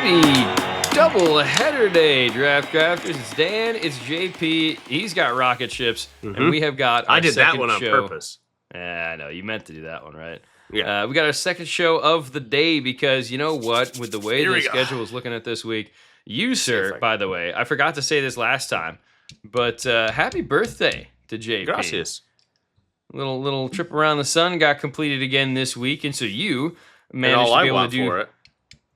Happy double-header day, Draft Crafters. It's Dan, it's JP. He's got rocket ships, and we have got our I did that one on show. purpose. I know, you meant to do that one, right? Yeah. We got our second show of the day because, you know what, with the way the schedule is looking at this week, you, sir, by the way, I forgot to say this last time, but happy birthday to JP. Gracias. Little trip around the sun got completed again this week, and so you managed and all to be I able want to do... for it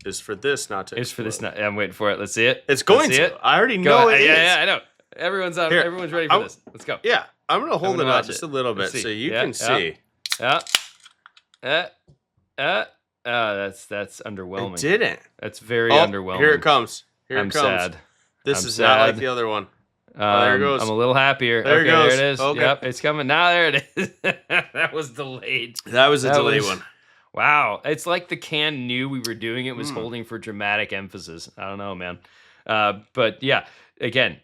is for this not to It's for this not... I'm waiting for it. Let's see it. It's going to. I already know it is. Yeah, I know. Everyone's ready for this. Let's go. Yeah, I'm going to hold it out just a little bit so you can see. That's underwhelming. It didn't. That's very underwhelming. Here it comes. I'm sad. This is not like the other one. There it goes. I'm a little happier. There it goes. There it is. Okay. Yep, it's coming. Now there it is. That was delayed. That was a delayed one. Wow. It's like the can knew we were doing it, was holding for dramatic emphasis. I don't know, man. But yeah, again,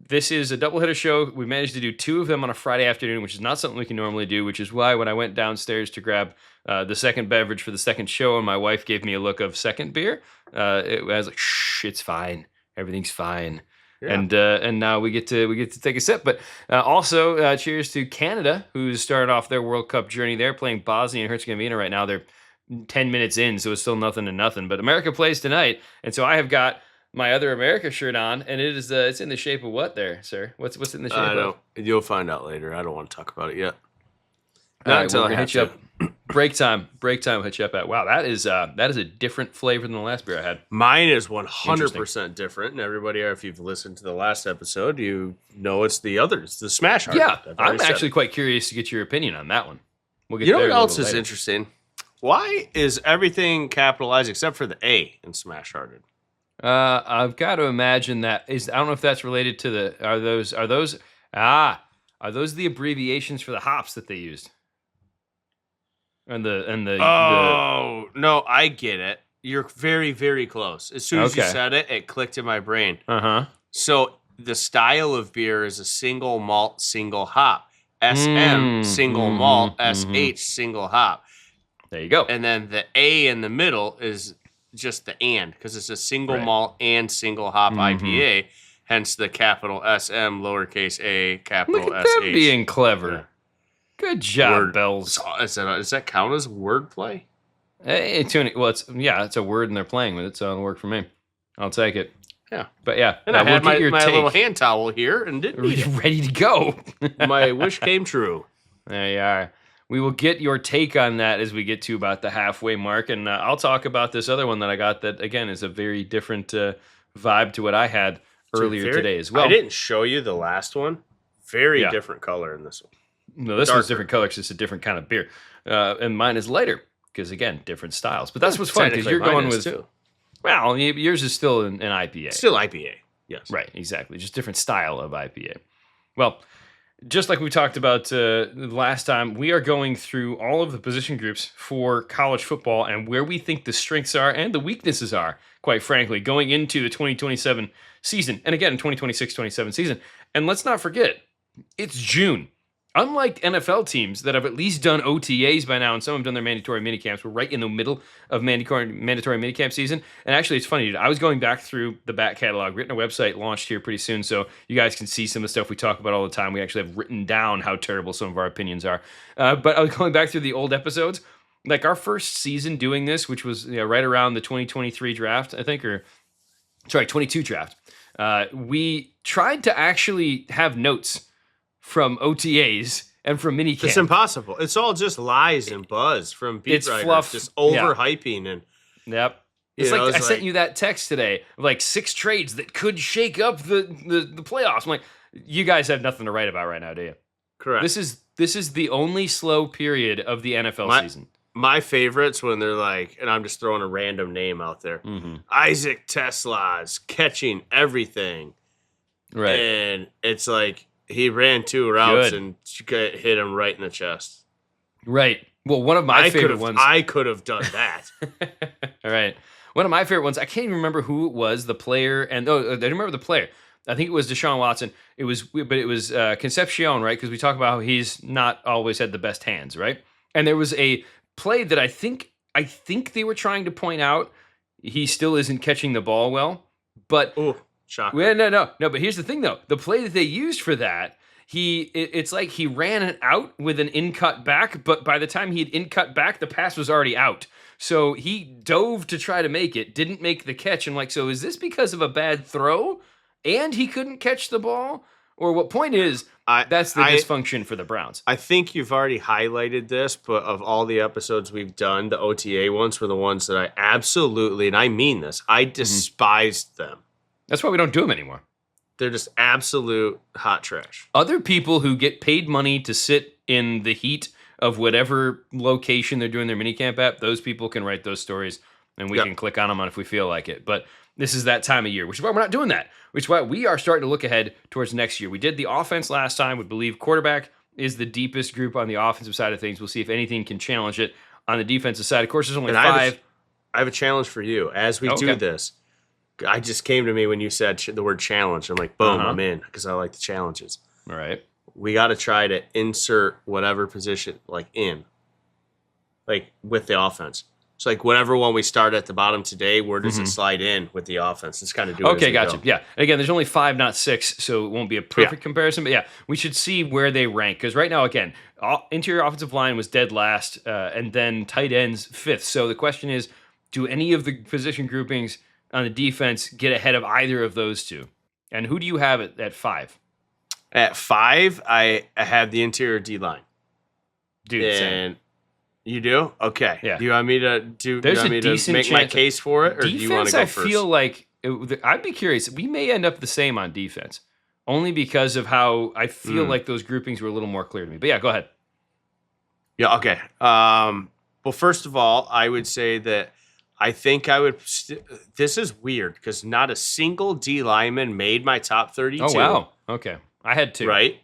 this is a doubleheader show. We managed to do two of them on a Friday afternoon, which is not something we can normally do, which is why when I went downstairs to grab the second beverage for the second show and my wife gave me a look of second beer, I was like, shh, it's fine. Everything's fine. Yeah. And now we get to take a sip. But also, cheers to Canada, who's started off their World Cup journey. They're playing Bosnia and Herzegovina right now. They're 10 minutes in, so it's still 0-0. But America plays tonight, and so I have got my other America shirt on, and it is it's in the shape of what there, sir? What's it in the shape of? You'll find out later. I don't want to talk about it yet. Not until I hit you up. Break time. Hit you up at. Wow, that is a different flavor than the last beer I had. Mine is 100% different, and everybody, if you've listened to the last episode, you know it's the others, the SMaSH IPA. Yeah, I'm actually quite curious to get your opinion on that one. We'll get you know there what else is later. interesting? Why is everything capitalized except for the A in SMaSH Hearted? I've got to imagine that is. I don't know if that's related to the. Are those the abbreviations for the hops that they used? No, I get it. You're very, very close. As soon as you said it, it clicked in my brain. So the style of beer is a single malt, single hop. SM, single malt. SH, single hop. There you go. And then the A in the middle is just the and, because it's a single malt and single hop IPA. Hence the capital SM, lowercase a, capital Look at SH. them being clever. Yeah. Good job, Bells. Does that count as wordplay? It's a word and they're playing with it, so it'll work for me. I'll take it. Yeah. But yeah. And I had my little hand towel here and didn't need it. Ready to go. My wish came true. There you are. We will get your take on that as we get to about the halfway mark, and I'll talk about this other one that I got that, again, is a very different vibe to what I had earlier today as well. I didn't show you the last one. Very different color in this one. No, this one's different color because it's a different kind of beer. And mine is lighter because, again, different styles. But that's what's fun because you're going with... Too. Well, yours is still an IPA. Still IPA, yes. Right, exactly. Just different style of IPA. Well, just like we talked about last time, we are going through all of the position groups for college football and where we think the strengths are and the weaknesses are, quite frankly, going into the 2027 season. And again, 2026-27 season. And let's not forget, it's June. Unlike NFL teams that have at least done OTAs by now, and some have done their mandatory minicamps, we're right in the middle of mandatory minicamp season. And actually, it's funny, dude. I was going back through the back catalog. Written a website launched here pretty soon, so you guys can see some of the stuff we talk about all the time. We actually have written down how terrible some of our opinions are. But I was going back through the old episodes. Like our first season doing this, which was right around the 2023 draft, I think, 22 draft. We tried to actually have notes from OTAs and from minicamp. It's impossible. It's all just lies and buzz from beat writers, fluff. Just overhyping and. Yep. It's like I sent you that text today of like 6 trades that could shake up the playoffs. I'm like, you guys have nothing to write about right now, do you? Correct. This is the only slow period of the NFL season. My favorites when they're like, and I'm just throwing a random name out there. Isaac Tesla's catching everything. Right. And it's like, he ran 2 routes and hit him right in the chest. Right. Well, one of my favorite ones. I could have done that. All right. One of my favorite ones. I can't even remember who it was. The player, and I remember the player. I think it was Deshaun Watson. It was Concepcion, right? Because we talk about how he's not always had the best hands, right? And there was a play that I think they were trying to point out he still isn't catching the ball well. But shocker. Well, no. But here's the thing, though. The play that they used for that, it's like he ran it out with an in-cut back, but by the time he had in-cut back, the pass was already out. So he dove to try to make it, didn't make the catch. I'm like, so is this because of a bad throw and he couldn't catch the ball? Or what point is, that's the dysfunction for the Browns. I think you've already highlighted this, but of all the episodes we've done, the OTA ones were the ones that I absolutely, and I mean this, I despised them. That's why we don't do them anymore. They're just absolute hot trash. Other people who get paid money to sit in the heat of whatever location they're doing their minicamp at, those people can write those stories, and we can click on them if we feel like it. But this is that time of year, which is why we're not doing that, which is why we are starting to look ahead towards next year. We did the offense last time. We believe quarterback is the deepest group on the offensive side of things. We'll see if anything can challenge it on the defensive side. Of course, there's only five. I have a challenge for you. As we do this, I just came to me when you said the word challenge. I'm like, boom, I'm in, because I like the challenges. All right. We got to try to insert whatever position, like with the offense. So like whatever one we start at the bottom today, where does it slide in with the offense? Let's kind of do it. Okay, gotcha. Yeah. Again, there's only 5, not 6, so it won't be a perfect comparison. But yeah, we should see where they rank. Because right now, again, interior offensive line was dead last, and then tight ends 5th. So the question is, do any of the position groupings on the defense get ahead of either of those two? And who do you have at 5? At 5, I have the interior D line. Dude, same. You do? Okay. Yeah. Do you want me to make my case for it, or defense, do you want to go first? I feel like I'd be curious. We may end up the same on defense, only because of how I feel like those groupings were a little more clear to me. But yeah, go ahead. Yeah. Okay. Well, first of all, I would say that I think I would. This is weird because not a single D lineman made my top 32. Oh wow. Okay. I had 2. Right.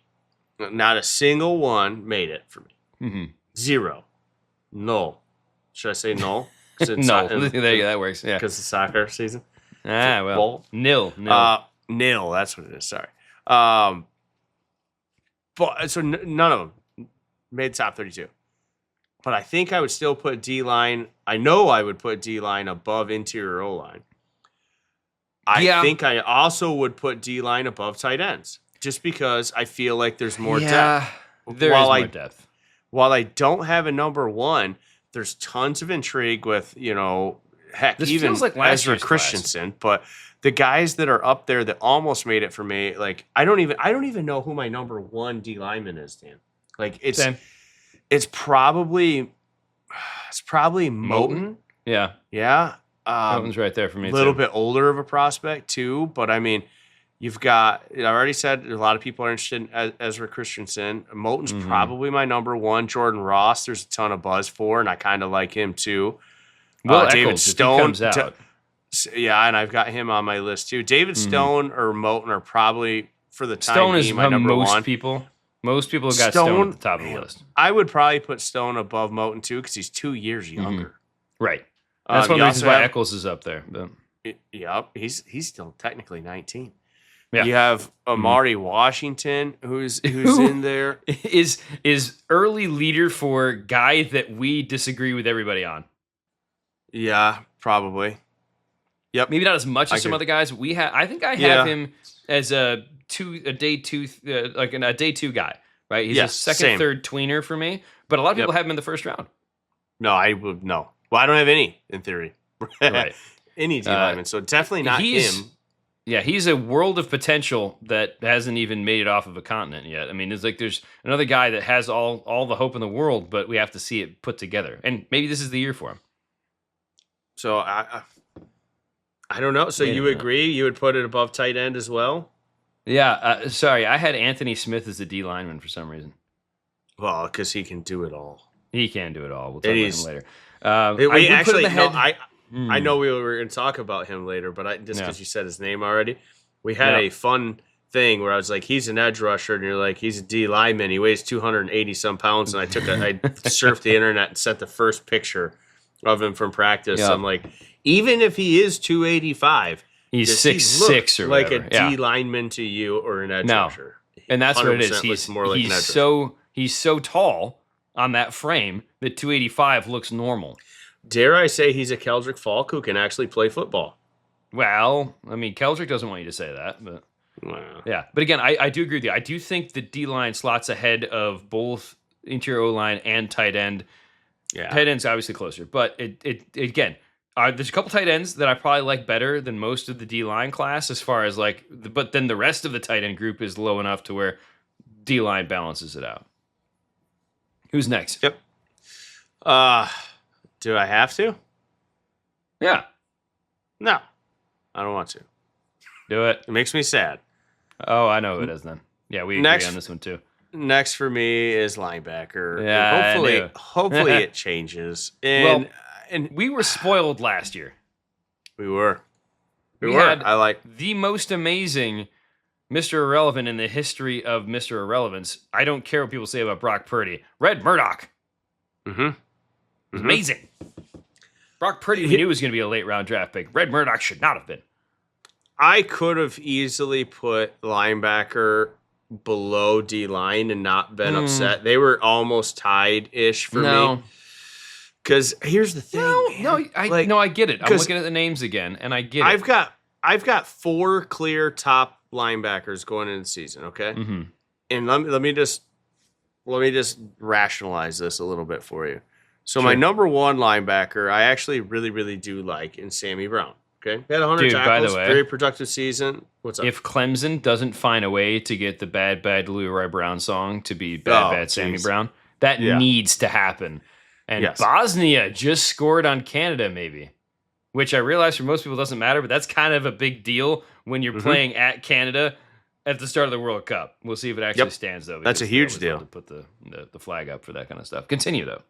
Not a single one made it for me. Mm-hmm. 0. No. Should I say no? No. There you go. That works. Yeah. Because it's soccer season. Well. Nil. Nil. That's what it is. Sorry. But so none of them made top 32. But I think I would still put D-line. I know I would put D-line above interior O-line. I think I also would put D-line above tight ends. Just because I feel like there's more depth. There is more depth. While I don't have a number 1, there's tons of intrigue with, heck, this even like Ezra Christensen. Class. But the guys that are up there that almost made it for me, like I don't even know who my number 1 D lineman is, Dan. Like it's probably Moten. Yeah. Yeah. Moten's right there for me. A little bit older of a prospect too, but I mean, you've got. I already said a lot of people are interested in Ezra Christensen. Moten's probably my number 1. Jordan Ross, there's a ton of buzz for, and I kind of like him too. David Stone comes out. Yeah, and I've got him on my list too. David Stone or Moten are probably for the time Stone being is my number 1. People. Most people have got Stone at the top of the list. I would probably put Stone above Moten too because he's 2 years younger. Right. That's one of the reasons why Eccles is up there. But. Yep, he's still technically 19. Yeah. You have Amari Washington, who's in there. Is early leader for guy that we disagree with everybody on. Yeah, probably. Yep. Maybe not as much as some other guys. I think I have him as a day 2 guy. Right. He's a second, third tweener for me. But a lot of people have him in the first round. No, I would no. Well, I don't have any in theory. Right. Any D lineman. So definitely not him. Yeah, he's a world of potential that hasn't even made it off of a continent yet. I mean, it's like there's another guy that has all the hope in the world, but we have to see it put together. And maybe this is the year for him. So I don't know. So you agree? You would put it above tight end as well? Yeah. Sorry, I had Anthony Smith as the D lineman for some reason. Well, because he can do it all. He can do it all. We'll talk about him later. I know we were going to talk about him later, but just because you said his name already, we had a fun thing where I was like, he's an edge rusher, and you're like, he's a D lineman. He weighs 280 some pounds, and I surfed the internet and sent the first picture of him from practice. Yep. I'm like, even if he is 285, he's 6'6" or like whatever. a D lineman to you or an edge rusher. And that's what it is. He's more like he's so tall on that frame that 285 looks normal. Dare I say he's a Keldrick Falk who can actually play football? Well, I mean, Keldrick doesn't want you to say that, but yeah. But again, I do agree with you. I do think the D-line slots ahead of both interior O-line and tight end. Yeah. Tight end's obviously closer, but it again, there's a couple tight ends that I probably like better than most of the D-line class as far as but then the rest of the tight end group is low enough to where D-line balances it out. Who's next? Yep. Do I have to? Yeah. No, I don't want to. Do it. It makes me sad. Oh, I know who it is then. Yeah, we agree on this one too. Next for me is linebacker. Yeah, hopefully it changes. And we were spoiled last year. We were. We had the most amazing Mr. Irrelevant in the history of Mr. Irrelevance. I don't care what people say about Brock Purdy. Red Murdoch. It was amazing. Brock Purdy, we knew was going to be a late round draft pick. Red Murdoch should not have been. I could have easily put linebacker below D-line and not been upset. They were almost tied-ish for me. Because here's the thing. I get it. I'm looking at the names again, and I get it. I've got 4 clear top linebackers going into the season, okay? Mm-hmm. And let me just rationalize this a little bit for you. So my number 1 linebacker, I actually really, really do like in Sammy Brown. Okay, he had 100 tackles, by the way, very productive season. What's up? If Clemson doesn't find a way to get the Bad Bad Leroy Brown song to be Bad Sammy Brown, that needs to happen. And Bosnia just scored on Canada, maybe, which I realize for most people doesn't matter, but that's kind of a big deal when you're playing at Canada at the start of the World Cup. We'll see if it actually stands, though. That's a huge deal. To put the flag up for that kind of stuff. Continue, though.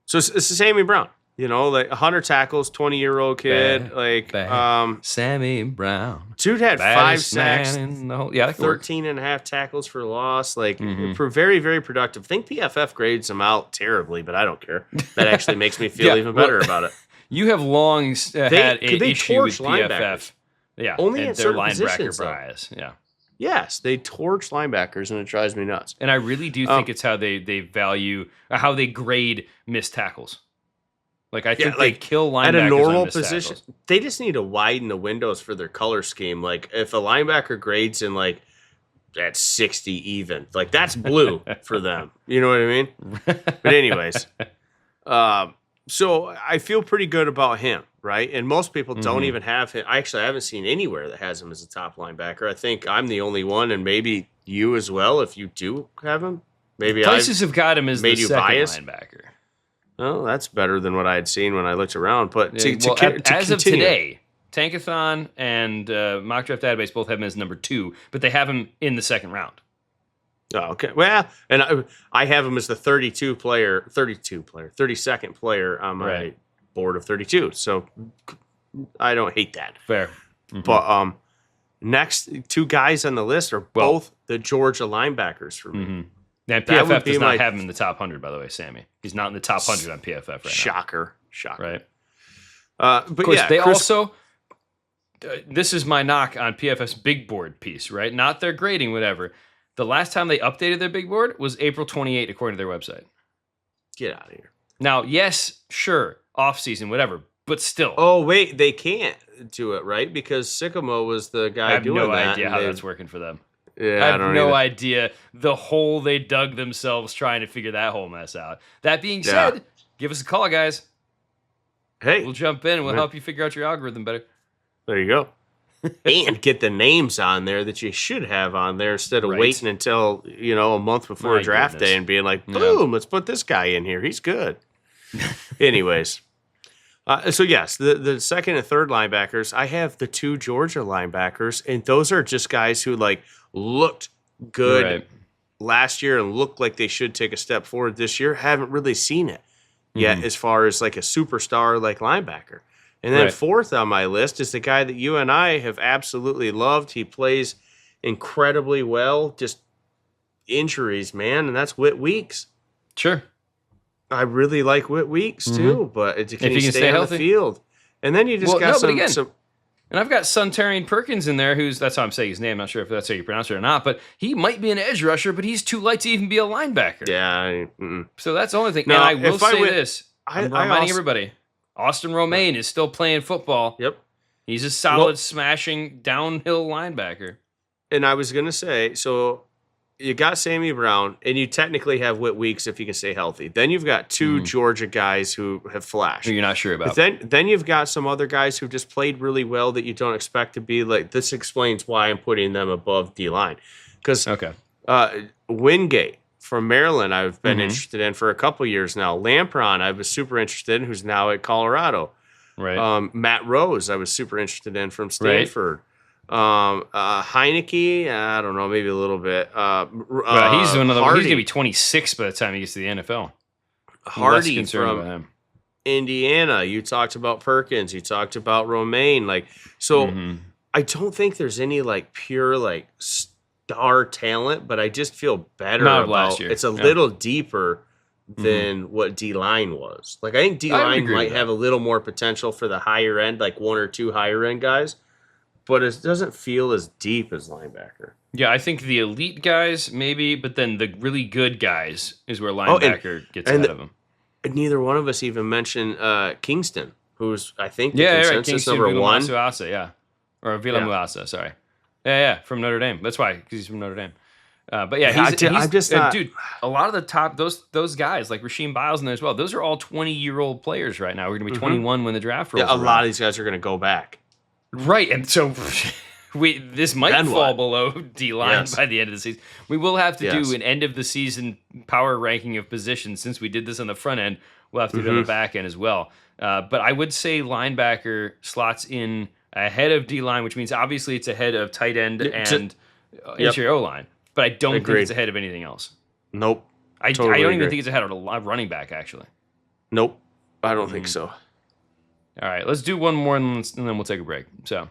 So it's Sammy Brown. 100 tackles, 20-year-old kid, Sammy Brown. Dude had 5 sacks, 13 and a half tackles for loss, very, very productive. I think PFF grades him out terribly, but I don't care. That actually makes me feel even better about it. You have long had an issue with PFF. Yeah, only in certain linebacker positions, bias. Yeah. Yes, they torch linebackers, and it drives me nuts. And I really do think it's how they value, how they grade missed tackles. I think they kill linebackers at a normal position. Tackles. They just need to widen the windows for their color scheme. If a linebacker grades in at 60 even, that's blue for them. You know what I mean? But anyways, so I feel pretty good about him, right? And most people don't even have him. I haven't seen anywhere that has him as a top linebacker. I think I'm the only one, and maybe you as well if you do have him. Maybe places have got him as the second linebacker. Well, that's better than what I had seen when I looked around. But as of today, Tankathon and Mock Draft Database both have him as number 2, but they have him in the second round. Oh, okay. Well, and I have him as the 32nd player on my board of 32. So I don't hate that. Fair. Mm-hmm. But next 2 guys on the list are both the Georgia linebackers for me. Mm-hmm. Yeah, PFF does not have him in the top 100, by the way, Sammy. He's not in the top 100 on PFF right now. Shocker. Right. But of course, they also... this is my knock on PFF's big board piece, right? Not their grading, whatever. The last time they updated their big board was April 28, according to their website. Get out of here. Now, yes, sure, off-season, whatever, but still. Oh, wait, they can't do it, right? Because Sycamore was the guy doing that. I have no idea how that's working for them. Yeah, I have no idea the hole they dug themselves trying to figure that whole mess out. That being said, give us a call, guys. Hey. We'll jump in and we'll help you figure out your algorithm better. There you go. And get the names on there that you should have on there instead of waiting until, a month before draft day and being like, boom, let's put this guy in here. He's good. Anyways. So, yes, the second and third linebackers, I have the 2 Georgia linebackers, and those are just guys who, looked good last year and looked like they should take a step forward this year. Haven't really seen it yet as far as, a superstar linebacker. And then fourth on my list is the guy that you and I have absolutely loved. He plays incredibly well, just injuries, man, and that's Whit Weeks. Sure. I really like Whit Weeks too, but can he stay on healthy? The field? And then you just got some. And I've got Suntarian Perkins in there, that's how I'm saying his name. Not sure if that's how you pronounce it or not, but he might be an edge rusher, but he's too light to even be a linebacker. Yeah. So that's the only thing. Now, and I will say this. I'm reminding everybody. Austin Romaine is still playing football. Yep. He's a solid, smashing downhill linebacker. And I was going to say, so you got Sammy Brown, and you technically have Whit Weeks if he can stay healthy. Then you've got two Georgia guys who have flashed. Who you're not sure about. But then you've got some other guys who just played really well that you don't expect to be like. This explains why I'm putting them above D-line. Because Wingate from Maryland, I've been interested in for a couple years now. Lampron, I was super interested in, who's now at Colorado. Right. Matt Rose, I was super interested in from Stanford. Heineke, I don't know, maybe a little bit. He's another. He's gonna be 26 by the time he gets to the NFL. Hardy from Indiana. You talked about Perkins. You talked about Romaine. I don't think there's any like pure like star talent, but I just feel better about last year. It's a little deeper than what D-line was. Like, I think D-line might have a little more potential for the higher end, like one or two higher end guys, but it doesn't feel as deep as linebacker. Yeah, I think the elite guys maybe, but then the really good guys is where linebacker gets ahead of them. And neither one of us even mentioned Kingston, who's I think the consensus Kingston, number one. Or Villamuasa, sorry. Yeah, from Notre Dame. That's why, because he's from Notre Dame. But yeah, dude, a lot of the top, those guys, like Rasheem Biles in there as well, those are all 20-year-old players right now. We're going to be 21 when the draft rolls around. A lot of these guys are going to go back. Right, and so this might fall below D-line by the end of the season. We will have to do an end-of-the-season power ranking of positions. Since we did this on the front end, we'll have to do it on the back end as well. But I would say linebacker slots in ahead of D-line, which means obviously it's ahead of tight end and interior O-line. But I don't think it's ahead of anything else. Nope. I don't even think it's ahead of a running back, actually. Nope. I don't think so. All right, let's do one more and then we'll take a break. So,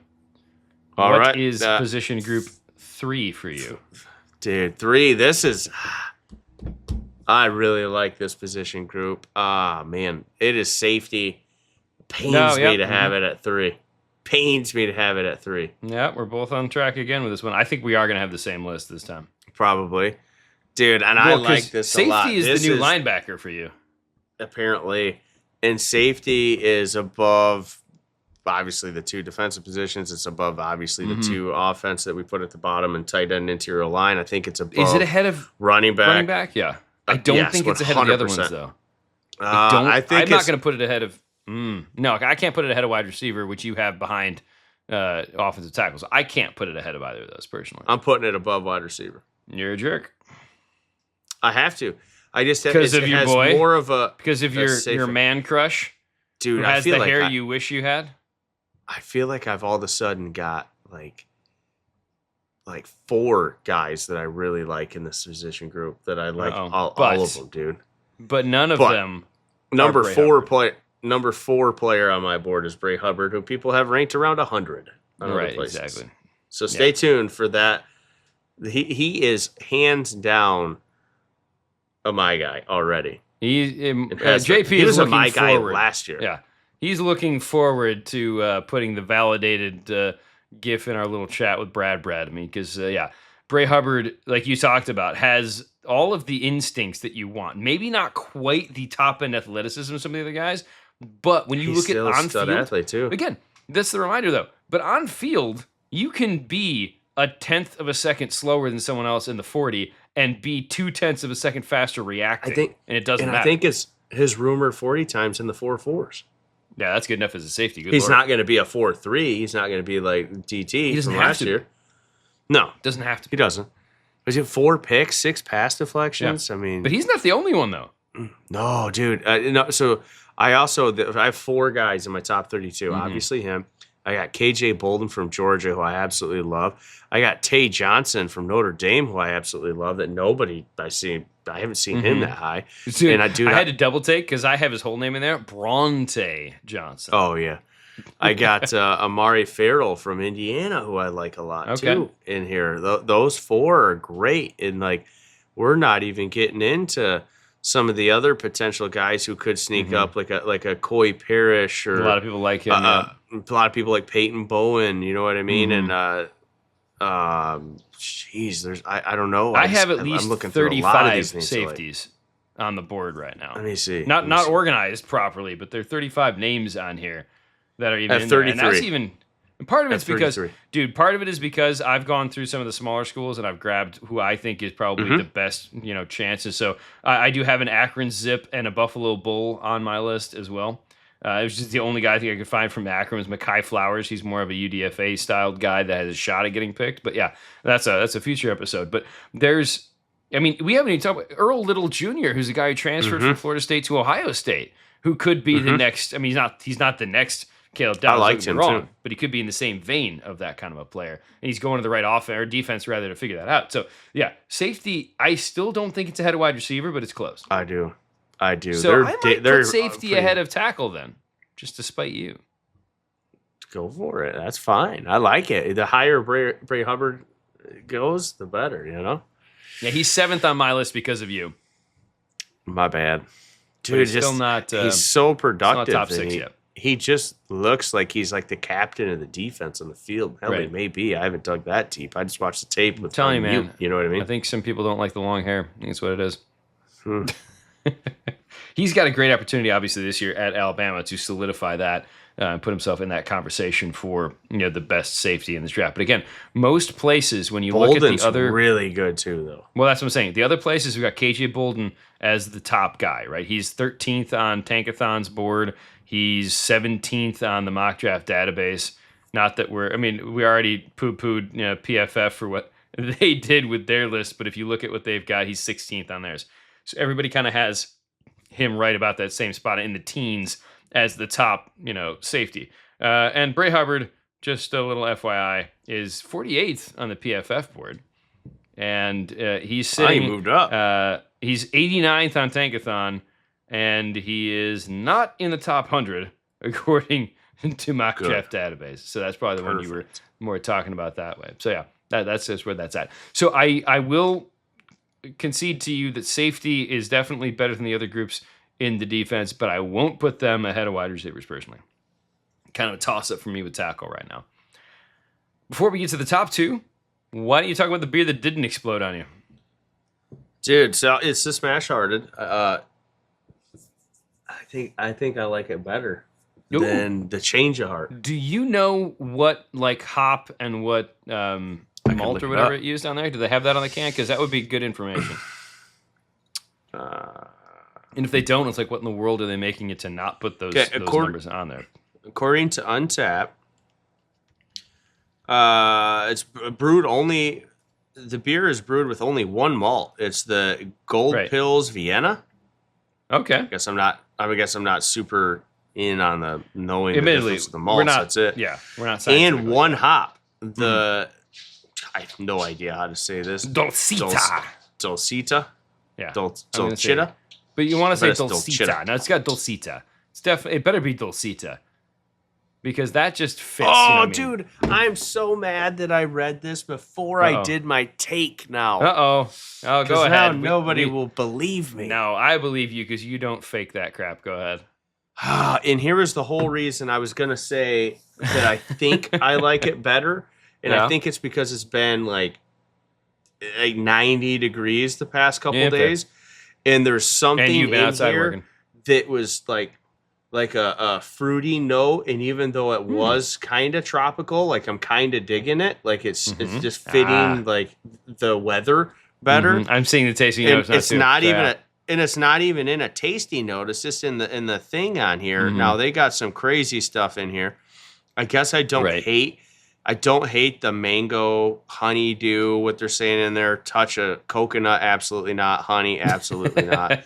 what is position group 3 for you? Dude, 3. This is... I really like this position group. Man. It is safety. Pains me to have it at 3. Pains me to have it at 3. Yeah, we're both on track again with this one. I think we are going to have the same list this time. Probably. Dude, and I like this a lot. Safety is the new linebacker for you. Apparently. And safety is above, obviously, the 2 defensive positions. It's above, obviously, the 2 offense that we put at the bottom and tight end interior line. I think it's above. Is it ahead of running back? Yeah. I don't think it's ahead of the other ones, though. I'm not going to put it ahead of... No, I can't put it ahead of wide receiver, which you have behind offensive tackles. I can't put it ahead of either of those, personally. I'm putting it above wide receiver. You're a jerk. I have to. I just have because of your boy, more of a because of your man crush, dude. Who has the hair you wish you had. I feel like I've all of a sudden got like 4 guys that I really like in this position group that I like all of them, dude. But none of them. Number 4 player on my board is Bray Hubbard, who people have ranked around 100. Right, exactly. So stay tuned for that. He is hands down a my guy already. JP is a my guy forward. Last year. Yeah, he's looking forward to putting the validated GIF in our little chat with Brad. I mean, because Bray Hubbard, like you talked about, has all of the instincts that you want. Maybe not quite the top end athleticism of some of the other guys, but when you look at on field, athlete too. Again, that's the reminder though. But on field, you can be a 1/10 of a second slower than someone else in the 40 and be 2/10 of a second faster reacting. And it doesn't matter. I think it's his rumored 40 times in the 4.4s. Yeah, that's good enough as a safety. He's not going to be a 4.3. He's not going to be like DT from last year. No. Doesn't have to. He doesn't. Was it 4 picks, 6 pass deflections? Yeah. I mean, but he's not the only one though. No, dude. So I have 4 guys in my top 32. Obviously him. I got KJ Bolden from Georgia, who I absolutely love. I got Tay Johnson from Notre Dame, who I absolutely love. That I haven't seen him that high. Dude, and I had to double take because I have his whole name in there. Bronte Johnson. Oh yeah. I got Amari Farrell from Indiana, who I like a lot too in here. Those 4 are great, and like we're not even getting into some of the other potential guys who could sneak up, like a Coy Parrish, or a lot of people like him. A lot of people like Peyton Bowen. You know what I mean? And I don't know. I have at least 35 safeties on the board right now. Let me see. Not organized properly, but there are 35 names on here that are even at in 33. there. And that's even part of it's because, 33. dude, part of it is because I've gone through some of the smaller schools and I've grabbed who I think is probably the best, chances. So I do have an Akron Zip and a Buffalo Bull on my list as well. It was just the only guy I think I could find from Akron was Mekhi Flowers. He's more of a UDFA styled guy that has a shot at getting picked. But yeah, that's a future episode. But we haven't even talked about Earl Little Jr., who's a guy who transferred from Florida State to Ohio State, who could be the next. I mean, he's not the next Caleb Downs. I liked him too, but he could be in the same vein of that kind of a player, and he's going to the right offense or defense rather to figure that out. So yeah, safety. I still don't think it's ahead of wide receiver, but it's close. I do. So I might put safety ahead of tackle then, just to spite you. Go for it. That's fine. I like it. The higher Bray Hubbard goes, the better. Yeah, he's 7th on my list because of you. My bad, dude. He's still not. He's so productive. Not top 6 yet. He just looks like he's like the captain of the defense on the field. Hell, he may be. I haven't dug that deep. I just watched the tape with telling you, man. You know what I mean? I think some people don't like the long hair. I think that's what it is. He's got a great opportunity, obviously, this year at Alabama to solidify that and put himself in that conversation for the best safety in this draft. But again, most places when you look at the other, really good too, though. Well, that's what I'm saying. The other places we got KJ Bolden as the top guy, right? He's 13th on Tankathon's board. He's 17th on the mock draft database. Not that we already poo-pooed PFF for what they did with their list, but if you look at what they've got, he's 16th on theirs. So everybody kind of has him right about that same spot in the teens as the top, safety. And Bray Hubbard, just a little FYI, is 48th on the PFF board. And he's sitting... he moved up. He's 89th on Tankathon, and he is not in the top 100, according to mock draft database. So that's probably the one you were more talking about that way. So yeah, that's just where that's at. So I will concede to you that safety is definitely better than the other groups in the defense, but I won't put them ahead of wide receivers personally. Kind of a toss-up for me with tackle right now. Before we get to the top 2, why don't you talk about the beer that didn't explode on you? Dude, so it's the SMaSH Hearted. I think I like it better than the Change of Heart. Do you know what hop and what malt or whatever it used on there? Do they have that on the can? Because that would be good information. And if they don't, it's like, what in the world are they making it to not put those numbers on there? According to Untap, it's brewed only. The beer is brewed with only one malt. It's the Gold Pils Vienna. Okay. I guess I'm not super in on the knowing the difference of the malts. That's it. Yeah, we're not. And one hop. I have no idea how to say this. Dulcita. Dulcita. Yeah. Dulcita. But you want to say Dulcita. No, it's got Dulcita. It better be Dulcita. Because that just fits. Oh, dude, I'm so mad that I read this before I did my take now. Oh, go ahead. Now nobody will believe me. No, I believe you because you don't fake that crap. Go ahead. And here is the whole reason I was going to say that I think I like it better. And I think it's because it's been like 90 degrees the past couple days. And there's something in here that was like a fruity note, and even though it was kind of tropical, like I'm kind of digging it. Like it's just fitting like the weather better. I'm seeing the tasting notes. It's not even in a tasting note. It's just in the thing on here. Now they got some crazy stuff in here. I guess I don't hate the mango honeydew, what they're saying in there. Touch of coconut, absolutely not. Honey, absolutely not.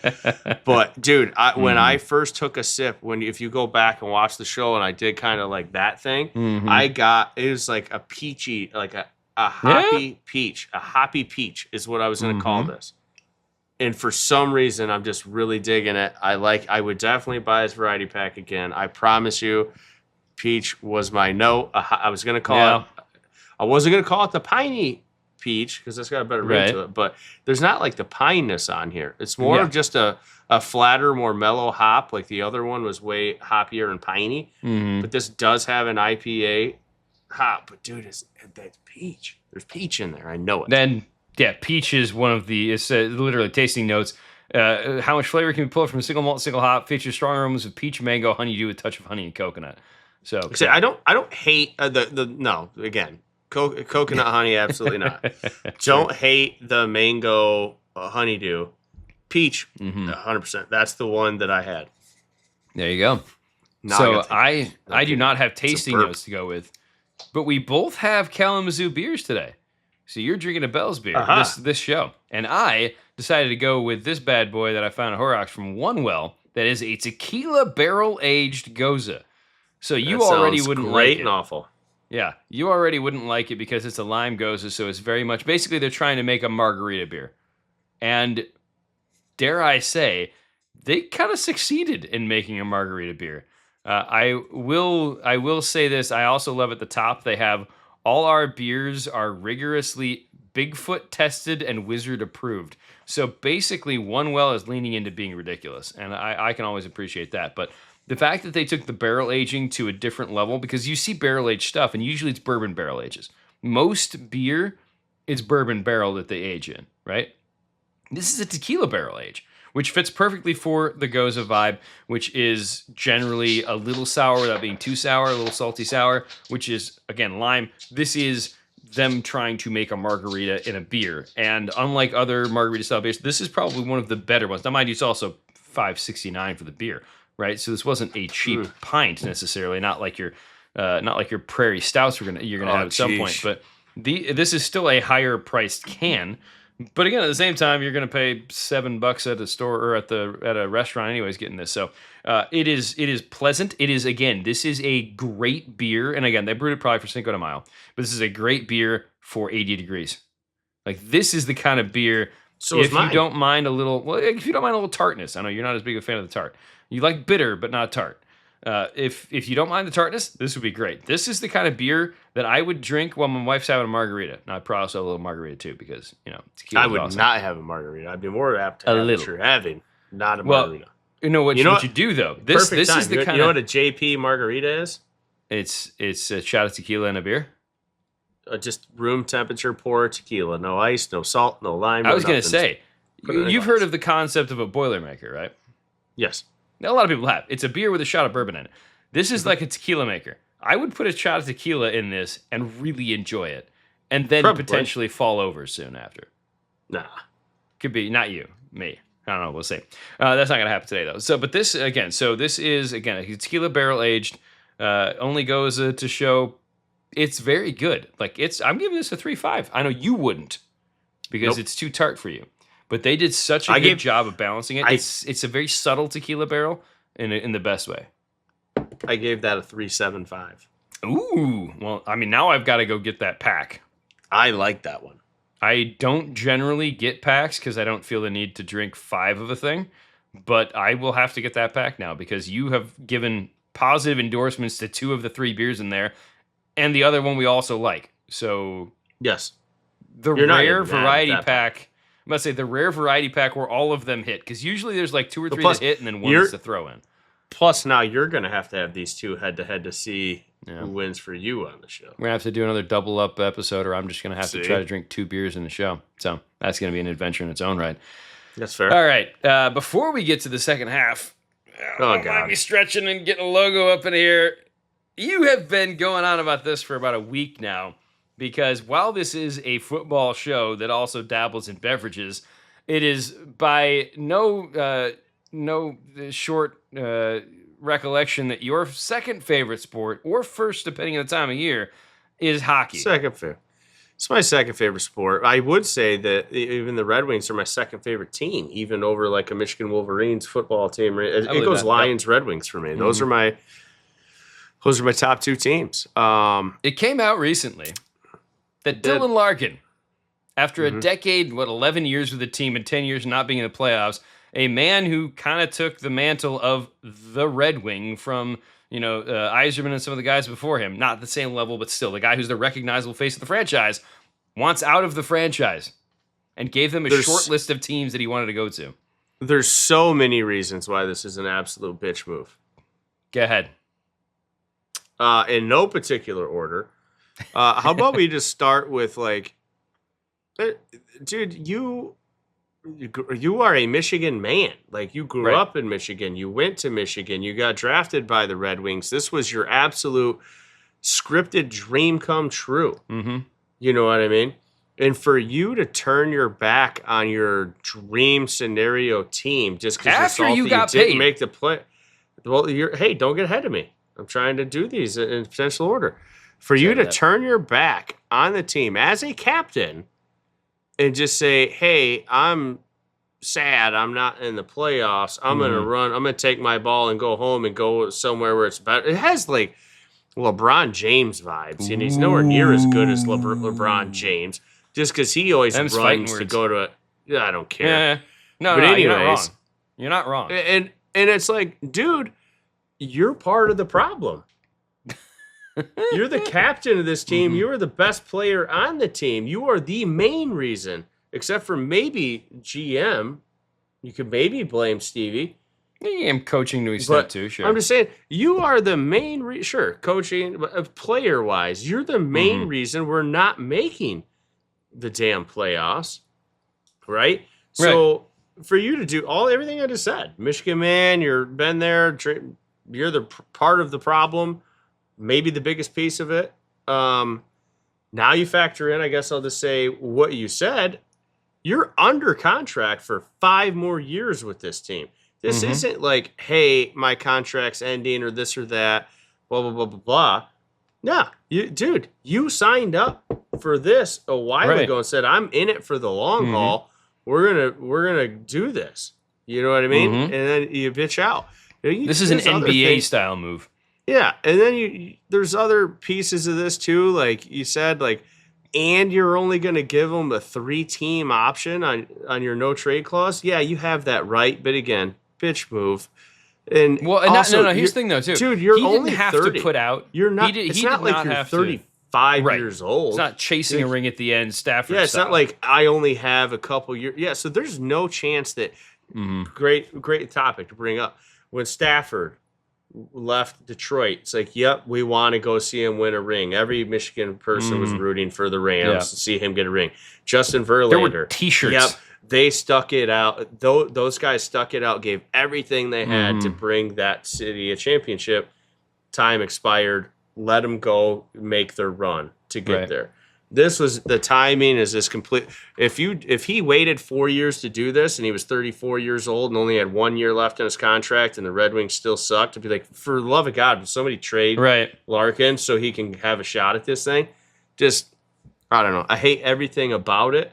But dude, when I first took a sip, if you go back and watch the show, and I did kind of like that thing, it was like a peachy, like a hoppy peach. A hoppy peach is what I was going to call this. And for some reason, I'm just really digging it. I would definitely buy this variety pack again. I promise you. Peach was my note. I was gonna call it. I wasn't gonna call it the piney peach because that's got a better ring to it. But there's not like the pineness on here. It's more of just a flatter, more mellow hop. Like the other one was way hoppier and piney. But this does have an IPA hop. But dude, that's peach. There's peach in there. I know it. Then peach is one of the. It's literally tasting notes. How much flavor can be pulled from a single malt, single hop? Features strong aromas of peach, mango, honeydew, with a touch of honey and coconut. So see, I don't hate no, again, coconut honey, absolutely not. Don't hate the mango honeydew. Peach, 100%. That's the one that I had. There you go. So I do not have tasting notes to go with, but we both have Kalamazoo beers today. So you're drinking a Bell's beer this show, and I decided to go with this bad boy that I found at Horrocks from One Well. That is a Tequila Barrel-aged Gose. So you already wouldn't like it. Great and awful. Yeah, you already wouldn't like it because it's a lime Gose, so it's very much basically they're trying to make a margarita beer, and dare I say, they kind of succeeded in making a margarita beer. I will say this. I also love at the top they have all our beers are rigorously Bigfoot tested and Wizard approved. So basically, One Well is leaning into being ridiculous, and I can always appreciate that. But the fact that they took the barrel aging to a different level, because you see barrel aged stuff, and usually it's bourbon barrel ages. Most beer is bourbon barrel that they age in, right? This is a tequila barrel age, which fits perfectly for the Gose vibe, which is generally a little sour without being too sour, a little salty sour, which is, again, lime. This is them trying to make a margarita in a beer. And unlike other margarita style beers, this is probably one of the better ones. Now, mind you, it's also $5.69 for the beer, right? So this wasn't a cheap pint necessarily, not like your Prairie Stouts you're gonna have at some point. But this is still a higher priced can. But again, at the same time, you're going to pay $7 at a store or at a restaurant, anyways, getting this. So it is pleasant. It is, again, this is a great beer, and again, they brewed it probably for Cinco de Mayo, but this is a great beer for 80 degrees. Like, this is the kind of beer. So if you don't mind a little tartness, I know you're not as big a fan of the tart. You like bitter, but not tart. If you don't mind the tartness, this would be great. This is the kind of beer that I would drink while my wife's having a margarita. Now, I'd probably also have a little margarita too, because tequila. I would not have a margarita. I'd be more apt to have what you're having, not a margarita. You know what you do though. This is the kind of. You know what a JP margarita is? It's a shot of tequila and a beer. Just room temperature pour tequila, no ice, no salt, no lime. I was going to say, you've heard of the concept of a Boilermaker, right? Yes. Now, a lot of people have. It's a beer with a shot of bourbon in it. This is like a tequila maker. I would put a shot of tequila in this and really enjoy it, and then potentially fall over soon after. Nah. Could be, not you, me. I don't know, we'll see. That's not going to happen today, though. So, but this, again, this is, again, a tequila barrel-aged, only goes to show it's very good. Like, I'm giving this a 3.5. I know you wouldn't, because it's too tart for you. But they did such a good job of balancing it. It's a very subtle tequila barrel in the best way. I gave that a 3.75. Ooh. Well, I mean, now I've got to go get that pack. I like that one. I don't generally get packs because I don't feel the need to drink 5 of a thing. But I will have to get that pack now because you have given positive endorsements to 2 of the 3 beers in there. And the other one we also like. So, yes. The rare variety pack. I'm about to say the rare variety pack where all of them hit, because usually there's like 2 or 3 that hit and then one is to throw in. Plus, now you're going to have these 2 head-to-head to see who wins for you on the show. We're going to have to do another double-up episode, or I'm just going to have to try to drink 2 beers in the show. So that's going to be an adventure in its own right. That's fair. All right. Before we get to the second half, don't mind me stretching and getting a logo up in here. You have been going on about this for about a week now. Because while this is a football show that also dabbles in beverages, it is by no short recollection that your second favorite sport, or first depending on the time of year, is hockey. Second favorite. It's my second favorite sport. I would say that even the Red Wings are my second favorite team, even over like a Michigan Wolverines football team. It goes Lions, Red Wings for me. Mm-hmm. Those are my top 2 teams. It came out recently that Dylan Larkin, after a decade, 11 years with the team and 10 years not being in the playoffs, a man who kind of took the mantle of the Red Wing from, Yzerman and some of the guys before him, not the same level, but still the guy who's the recognizable face of the franchise, wants out of the franchise and gave them a short list of teams that he wanted to go to. There's so many reasons why this is an absolute bitch move. Go ahead. In no particular order. How about we just start with dude, you you are a Michigan man. Like, you grew Right. up in Michigan. You went to Michigan. You got drafted by the Red Wings. This was your absolute scripted dream come true. Mm-hmm. You know what I mean? And for you to turn your back on your dream scenario team just because After you got didn't paid. make the play. Well, hey, don't get ahead of me. I'm trying to do these in potential order. For you to turn your back on the team as a captain and just say, hey, I'm sad I'm not in the playoffs. I'm going to run. I'm going to take my ball and go home and go somewhere where it's better. It has like LeBron James vibes, and he's nowhere near as good as LeBron James just because he always runs to go to it. Yeah, I don't care. Yeah. No, but anyways, you're not wrong. You're not wrong. And it's like, dude, you're part of the problem. You're the captain of this team. You are the best player on the team. You are the main reason, except for maybe GM. You could maybe blame Stevie. Yeah, I'm coaching to extent too, sure. I'm just saying, you are the main sure, coaching, but player-wise, you're the main reason we're not making the damn playoffs, right? So for you to do everything I just said, Michigan man, you've been there, you're the part of the problem, maybe the biggest piece of it. Now you factor in, I guess I'll just say what you said, you're under contract for 5 more years with this team. This isn't like, hey, my contract's ending or this or that, blah, blah, blah, blah, blah. No, dude, you signed up for this a while ago and said, I'm in it for the long haul. We're gonna do this. You know what I mean? And then you bitch out. This is an NBA style move. Yeah, and then there's other pieces of this too, like you said, like, and you're only going to give them a 3-team option on your no trade clause. Yeah, you have that right, but again, bitch move. And also, here's the thing though, too, dude, you're only didn't have 30. To put out. You're not. It's not like you're 35 years old. It's not chasing a ring at the end, Stafford. Yeah, it's not like I only have a couple years. Yeah, so there's no chance that. Great topic to bring up. When Stafford left Detroit, it's like, yep, we want to go see him win a ring. Every Michigan person was rooting for the Rams to see him get a ring. Justin Verlander. There were T-shirts. Yep, they stuck it out. Those guys stuck it out, gave everything they had to bring that city a championship. Time expired. Let them go make their run to get there. This was the timing is this complete. If he waited 4 years to do this and he was 34 years old and only had 1 year left in his contract and the Red Wings still sucked, to be like, for the love of God, would somebody trade Larkin so he can have a shot at this thing? Just, I don't know. I hate everything about it.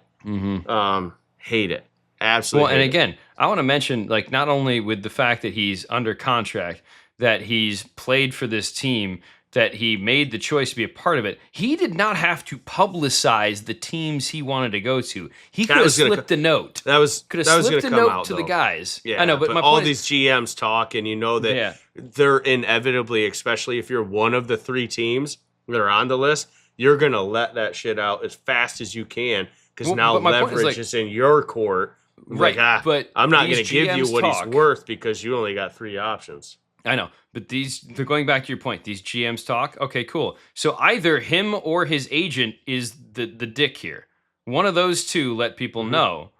Hate it. Absolutely. Well, and again, I want to mention, like, not only with the fact that he's under contract, that he's played for this team, that he made the choice to be a part of it. He did not have to publicize the teams he wanted to go to. He could have slipped a note. That was could have slipped a note out, to the guys. Yeah, I know, but my all point these GMs talk, and you know that they're inevitably, especially if you're one of the 3 teams that are on the list, you're gonna let that shit out as fast as you can because now leverage is in your court. Right, but I'm not gonna give you what he's worth because you only got 3 options. I know, but they're going back to your point. These GMs talk. Okay, cool. So either him or his agent is the dick here. One of those two let people know,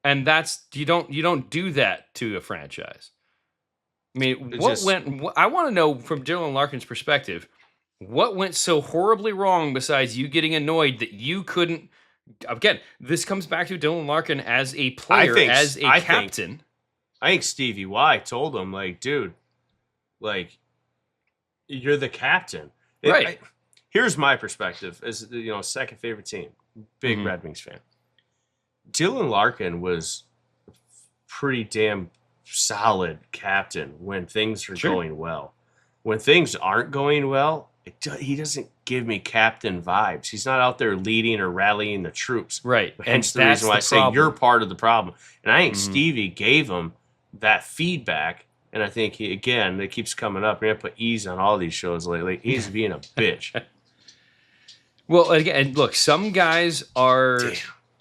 and that's you don't do that to a franchise. I mean, I want to know from Dylan Larkin's perspective, what went so horribly wrong besides you getting annoyed that you couldn't. Again, this comes back to Dylan Larkin as a player, as a captain. I think Stevie Y told him, like, dude. Like, you're the captain. Right. Here's my perspective as, second favorite team. Big Red Wings fan. Dylan Larkin was pretty damn solid captain when things are going well. When things aren't going well, he doesn't give me captain vibes. He's not out there leading or rallying the troops. Right. Hence the reason why I say you're part of the problem. And I think Stevie gave him that feedback. And I think, it keeps coming up. We're going to put ease on all these shows lately. He's being a bitch. Well, again, look, some guys are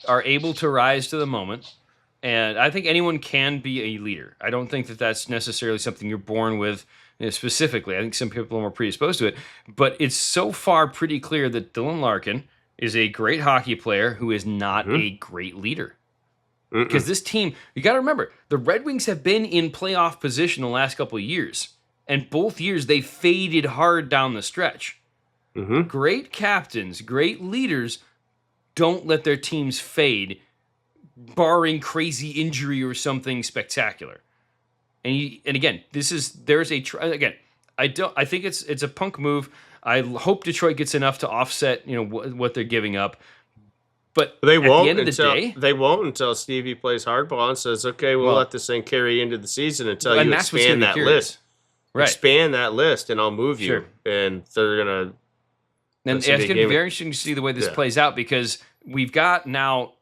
able to rise to the moment. And I think anyone can be a leader. I don't think that that's necessarily something you're born with specifically. I think some people are more predisposed to it. But it's so far pretty clear that Dylan Larkin is a great hockey player who is not a great leader. Because this team, you got to remember, the Red Wings have been in playoff position the last couple of years. And both years, they faded hard down the stretch. Mm-hmm. Great captains, great leaders don't let their teams fade, barring crazy injury or something spectacular. And again, I think it's a punk move. I hope Detroit gets enough to offset, what they're giving up. But they won't at the end of the day, they won't until Stevie plays hardball and says, "Okay, we'll let this thing carry into the season until you expand that list." Right. Expand that list, and I'll move you. Sure. And they're gonna. And it's going to be very interesting to see the way this plays out, because we've got now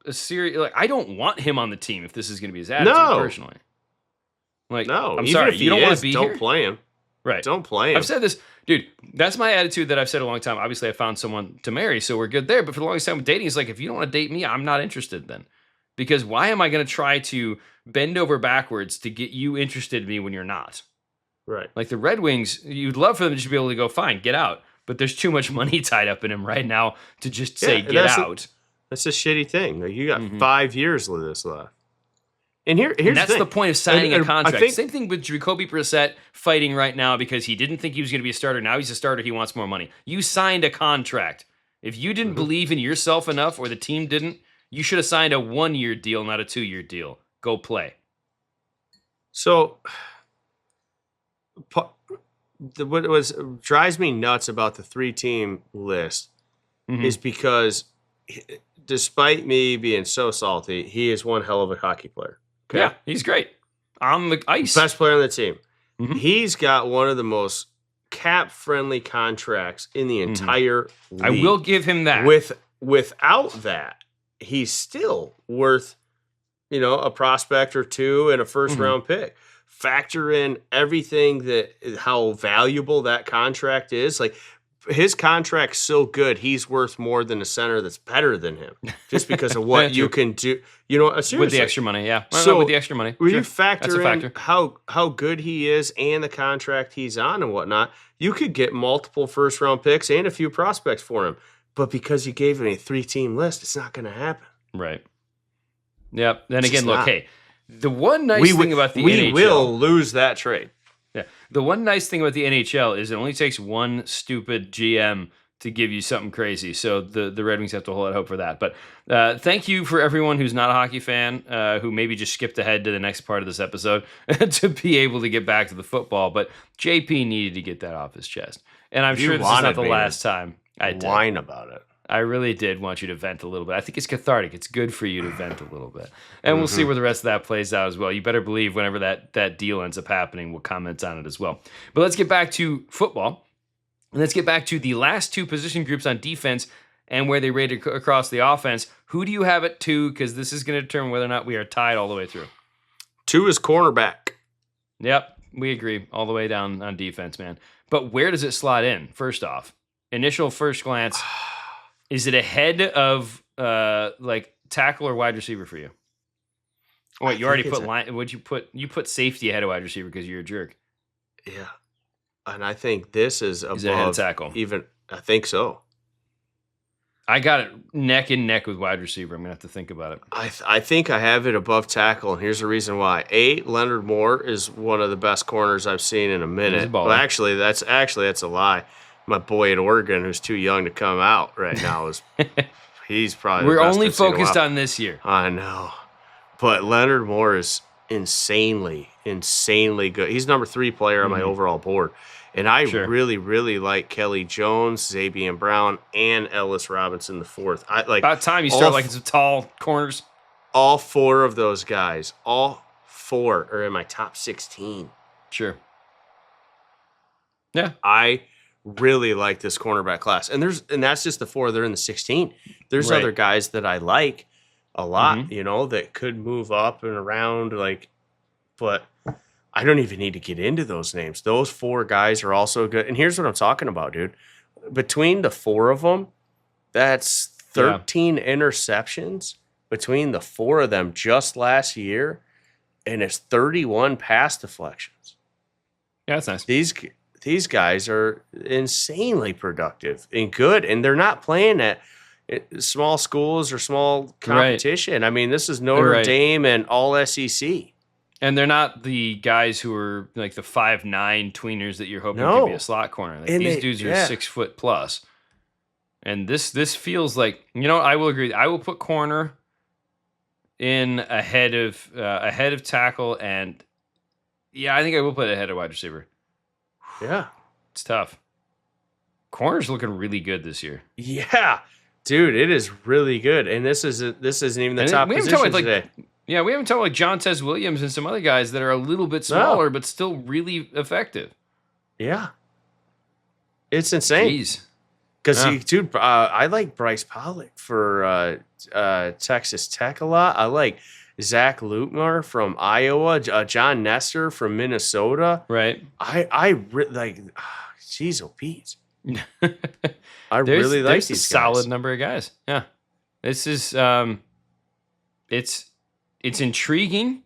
a series. Like, I don't want him on the team if this is going to be his attitude. Personally. Like, no, I'm sorry, you don't want to be here. Don't play him. Right. Don't play him. I've said this, dude. That's my attitude that I've said a long time. Obviously, I found someone to marry, so we're good there. But for the longest time with dating, it's like, if you don't want to date me, I'm not interested then. Because why am I going to try to bend over backwards to get you interested in me when you're not? Right. Like the Red Wings, you'd love for them to just be able to go, fine, get out. But there's too much money tied up in him right now to just say, get out. That's a shitty thing. Like, you got 5 years of this left. And that's the point of signing a contract. Same thing with Jacoby Brissett fighting right now because he didn't think he was going to be a starter. Now he's a starter. He wants more money. You signed a contract. If you didn't believe in yourself enough, or the team didn't, you should have signed a 1-year deal, not a 2-year deal. Go play. So, what drives me nuts about the 3-team list is because, despite me being so salty, he is one hell of a hockey player. Okay? Yeah, he's great. On the ice. Best player on the team. Mm-hmm. He's got one of the most cap-friendly contracts in the entire league. I will give him that. Without that, he's still worth, a prospect or two and a first-round pick. Factor in everything how valuable that contract is. Like, his contract's so good, he's worth more than a center that's better than him, just because of what you can do. Seriously. With the extra money, yeah. With the extra money, when you factor in how good he is and the contract he's on and whatnot, you could get multiple first-round picks and a few prospects for him. But because you gave him a 3-team list, it's not going to happen. Right. Yep. Then again, look, hey, the one nice thing about the NHL... We will lose that trade. Yeah. The one nice thing about the NHL is it only takes one stupid GM to give you something crazy. So the Red Wings have to hold out hope for that. But thank you for everyone who's not a hockey fan, who maybe just skipped ahead to the next part of this episode to be able to get back to the football. But JP needed to get that off his chest. And I'm sure this is not the last time I did. Whine about it. I really did want you to vent a little bit. I think it's cathartic. It's good for you to vent a little bit. And we'll see where the rest of that plays out as well. You better believe whenever that deal ends up happening, we'll comment on it as well. But let's get back to football. And let's get back to the last two position groups on defense and where they rated across the offense. Who do you have at 2? Because this is going to determine whether or not we are tied all the way through. 2 is cornerback. Yep, we agree. All the way down on defense, man. But where does it slot in, first off? Initial first glance... Is it ahead of tackle or wide receiver for you? Oh, wait, you already put line. Would you put? You put safety ahead of wide receiver because you're a jerk. Yeah, and I think this is above ahead of tackle. Even I think so. I got it neck and neck with wide receiver. I'm gonna have to think about it. I think I have it above tackle, and here's the reason why. Leonard Moore is one of the best corners I've seen in a minute. Well, actually, that's a lie. My boy at Oregon, who's too young to come out right now, he's probably. We're only focused on this year. I know, but Leonard Moore is insanely good. He's number 3 player on my overall board, and I really, really like Kelly Jones, Xavier Brown, and Ellis Robinson the 4th. I like. About time you start liking some tall corners. All 4 of those guys, all 4 are in my top 16. Sure. Yeah, I really like this cornerback class, and that's just the 4 that are in the 16. There's other guys that I like a lot, that could move up and around, but I don't even need to get into those names. Those 4 guys are also good. And here's what I'm talking about, dude. Between the 4 of them, that's 13 interceptions between the 4 of them just last year, and it's 31 pass deflections. Yeah, that's nice. These guys are insanely productive and good, and they're not playing at, small schools or small competition. Right. I mean, this is Notre Dame and all SEC. And they're not the guys who are like the 5'9" tweeners that you're hoping could be a slot corner. Like, these dudes are 6 foot plus. And this feels like, I will agree. I will put corner in ahead of tackle, and I think I will put it ahead of wide receiver. Yeah. It's tough. Corner's looking really good this year. Yeah. Dude, it is really good. And this isn't even the top position today. Yeah, we haven't talked like Jontez Williams and some other guys that are a little bit smaller, but still really effective. Yeah. It's insane. Jeez. Because, dude, I like Bryce Pollock for Texas Tech a lot. I like Zach Lutmer from Iowa, John Nestor from Minnesota. Right. Jeez, oh, Pete. I really like these guys. Solid number of guys. Yeah. This is, it's intriguing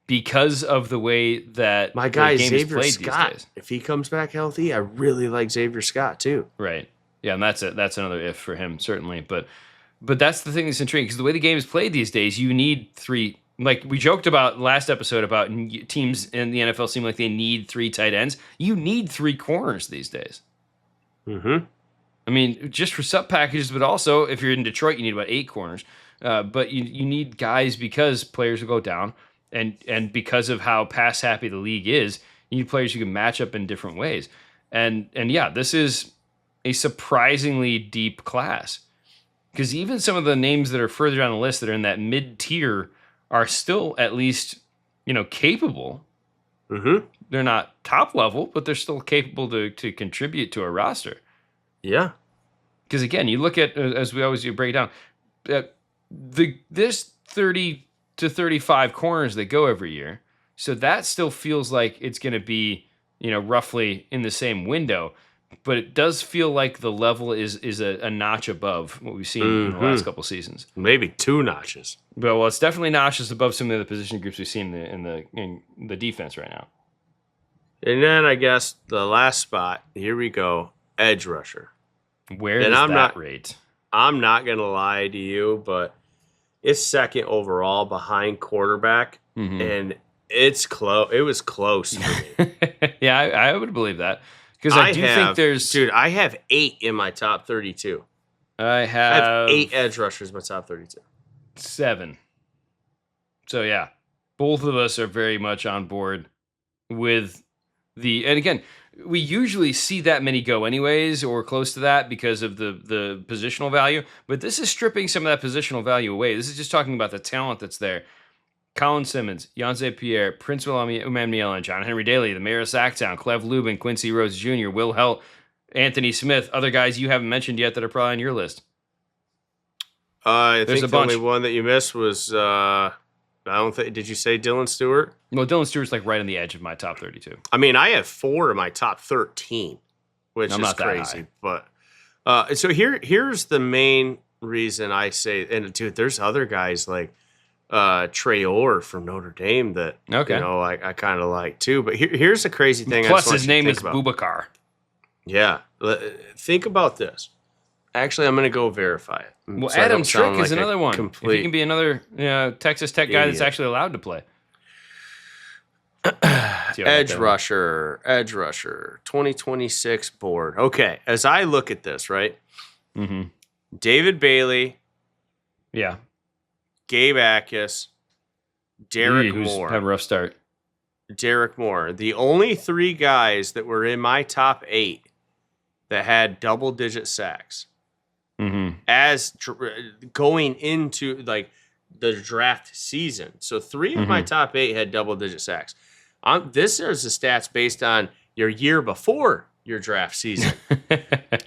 because of the way that my guy the game Xavier is played Scott, these days. if he comes back healthy, I really like Xavier Scott too. Right. Yeah, and that's another if for him, certainly. But that's the thing that's intriguing, because the way the game is played these days, you need 3. Like we joked about last episode about teams in the NFL seem like they need 3 tight ends. You need 3 corners these days. Mm-hmm. I mean, just for sub packages, but also if you're in Detroit, you need about 8 corners. But you need guys because players will go down, and because of how pass happy the league is, you need players who can match up in different ways. And yeah, this is a surprisingly deep class, because even some of the names that are further down the list that are in that mid tier are still at least capable. Mm-hmm. They're not top level, but they're still capable to contribute to a roster. Yeah, because again, you look at, as we always do, break down this 30 to 35 corners that go every year. So that still feels like it's going to be, roughly in the same window, but it does feel like the level is a notch above what we've seen in the last couple seasons. Maybe 2 notches. But well, it's definitely notches above some of the position groups we've seen in the defense right now. And then I guess the last spot, here we go, edge rusher. Where does that rate? I'm not going to lie to you, but it's second overall behind quarterback, and it's close. It was close for me. Yeah, I would believe that, because I think there's... Dude, I have 8 in my top 32. I have 8 edge rushers in my top 32. 7. So yeah, both of us are very much on board with and again, we usually see that many go anyways, or close to that, because of the positional value. But this is stripping some of that positional value away. This is just talking about the talent that's there. Colin Simmons, Jan Pierre, Prince Emmanuel, John Henry Daly, the mayor of Sacktown, Cleve Lubin, Quincy Rhodes Jr., Will Helt, Anthony Smith, other guys you haven't mentioned yet that are probably on your list. I think the only one that you missed was, I don't think, did you say Dylan Stewart? Well, Dylan Stewart's like right on the edge of my top 32. I mean, I have 4 in my top 13, which is crazy. But so here's the main reason I say, and dude, there's other guys like Trey Orr from Notre Dame that I kind of like too. But here's the crazy thing. Plus, his name is Boubacar. Yeah, think about this. Actually, I'm going to go verify it. Well, so Adam Trick is another one. If he can be another Texas Tech guy that's actually allowed to play. Edge rusher, 2026 board. Okay, as I look at this, right? Mm-hmm. David Bailey. Yeah. Gabe Akis. Derek Moore. Had a rough start. Derek Moore. The only 3 guys that were in my top 8 that had double-digit sacks. Mm-hmm. As going into like the draft season. So 3 of my top 8 had double-digit sacks. This is the stats based on your year before your draft season.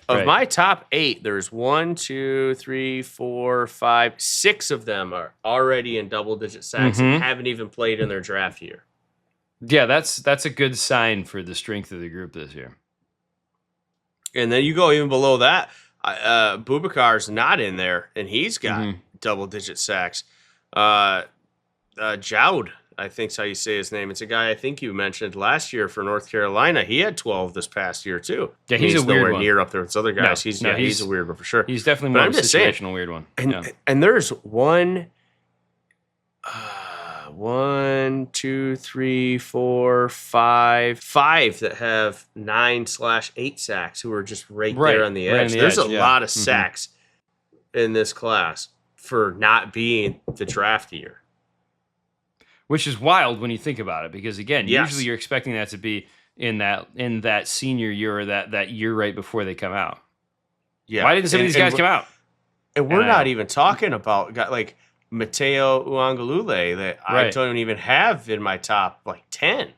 Of my top 8, there's 1, 2, 3, 4, 5, 6 of them are already in double-digit sacks and haven't even played in their draft year. Yeah, that's a good sign for the strength of the group this year. And then you go even below that. Boubacar's not in there, and he's got double-digit sacks. Joud I think's how you say his name. It's a guy I think you mentioned last year for North Carolina. He had 12 this past year too. Yeah, he's a weird nowhere one. near up there with other guys. No, he's a weird one for sure. He's definitely more of a situational weird one. And there's one, 1, 2, 3, 4, 5 that have 9/8 sacks who are just right there on the edge. There's a lot of sacks in this class for not being the draft year. Which is wild when you think about it, because again, usually you're expecting that to be in that senior year or that year right before they come out. Yeah. Why didn't some of these guys come out? And we're not even talking about like Mateo Uangalule that I don't even have in my top 10.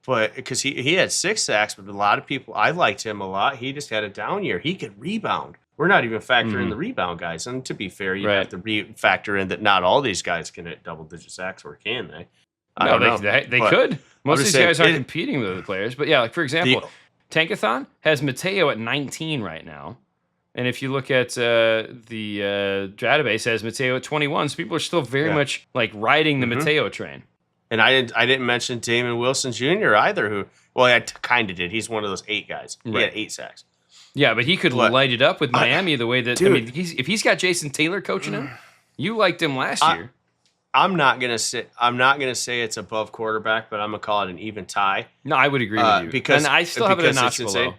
But because he had 6 sacks, but a lot of people, I liked him a lot. He just had a down year. He could rebound. We're not even factoring the rebound guys. And to be fair, you have to factor in that not all these guys can hit double-digit sacks, or can they? I don't know. They could. Most of these guys aren't competing with other players. But yeah, like for example, Tankathon has Mateo at 19 right now. And if you look at the database, has Mateo at 21. So people are still very much riding the Mateo train. And I didn't mention Damon Wilson Jr. either, who, I kind of did. He's one of those 8 guys. He had 8 sacks. Yeah, but he could light it up with Miami the way that, dude, if he's got Jason Taylor coaching him, you liked him last year. I'm not gonna say it's above quarterback, but I'm gonna call it an even tie. No, I would agree with you, because I still have it a notch below.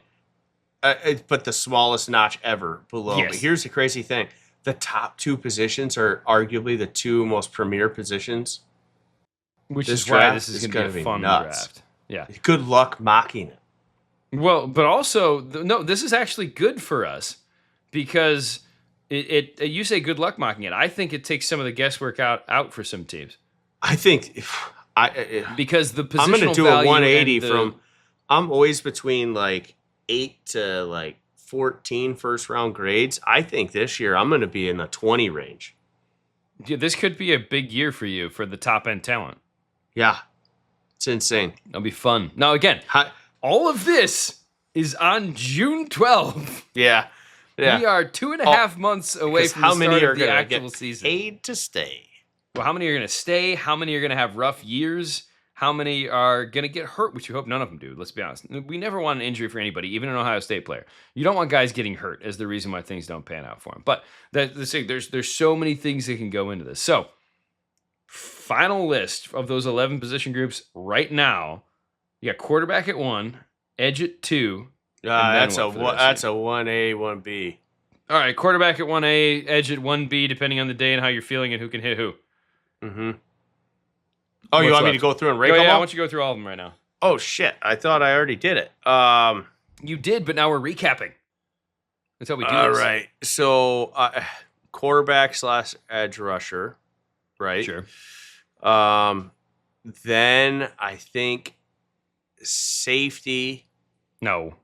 But the smallest notch ever below. Yes. But here's the crazy thing: the top 2 positions are arguably the 2 most premier positions. Which is why this is going to be a fun draft. Yeah. Good luck mocking it. Well, but also, this is actually good for us, because you say good luck mocking it. I think it takes some of the guesswork out for some teams. I think because the positional I'm going to do a 180 from. I'm always between 8 to 14 first round grades. I think this year I'm going to be in the 20 range. Yeah, this could be a big year for you for the top end talent. Yeah, it's insane. It'll be fun. Now again, all of this is on June 12th. Yeah. We are 2.5 months away from the start of the actual season. Paid to stay. Well, how many are going to stay? How many are going to have rough years? How many are going to get hurt, which you hope none of them do, let's be honest. We never want an injury for anybody, even an Ohio State player. You don't want guys getting hurt as the reason why things don't pan out for them. But there's so many things that can go into this. So, final list of those 11 position groups right now. You got quarterback at 1, edge at 2. That's a 1A, 1B. All right, quarterback at 1A, edge at 1B, depending on the day and how you're feeling and who can hit who. Mm-hmm. Oh, you want me to go through and rank them all? Yeah, I want you to go through all of them right now. Oh, shit. I thought I already did it. You did, but now we're recapping. That's how we do this. All right. So, quarterback / edge rusher, right? Sure. Then I think safety. No.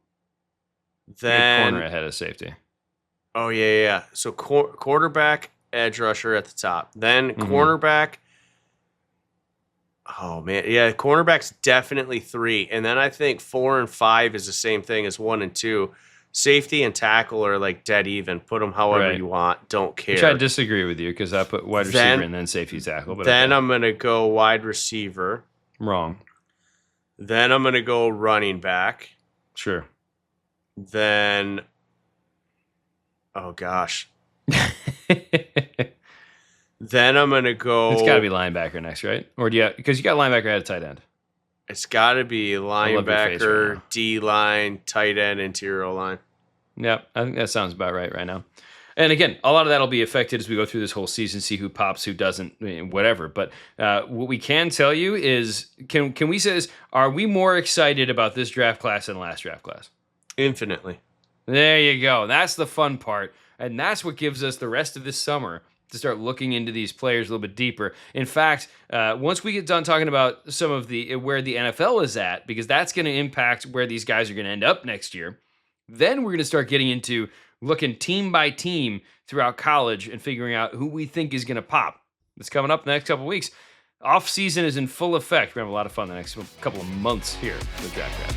Then corner ahead of safety. Oh, yeah. So, quarterback, edge rusher at the top. Then cornerback. Oh, man. Yeah, cornerback's definitely 3. And then I think 4 and 5 is the same thing as 1 and 2. Safety and tackle are dead even. Put them however you want. Don't care. Which I disagree with you, because I put wide receiver and then safety tackle. But then I'm going to go wide receiver. Wrong. Then I'm going to go running back. Sure. Then, oh, gosh. Then I'm going to go... It's got to be linebacker next, right? Or do you... Because you got linebacker at a tight end. It's got to be linebacker, right, D-line, tight end, interior line. Yep, I think that sounds about right now. And again, a lot of that will be affected as we go through this whole season, see who pops, who doesn't, whatever. But what we can tell you is, can we say this, are we more excited about this draft class than last draft class? Infinitely. There you go. That's the fun part. And that's what gives us the rest of this summer to start looking into these players a little bit deeper. In fact, once we get done talking about some of where the NFL is at, because that's going to impact where these guys are going to end up next year, then we're going to start getting into looking team by team throughout college and figuring out who we think is going to pop. It's coming up the next couple of weeks. Off season is in full effect. We're going to have a lot of fun the next couple of months here with Draft Draft.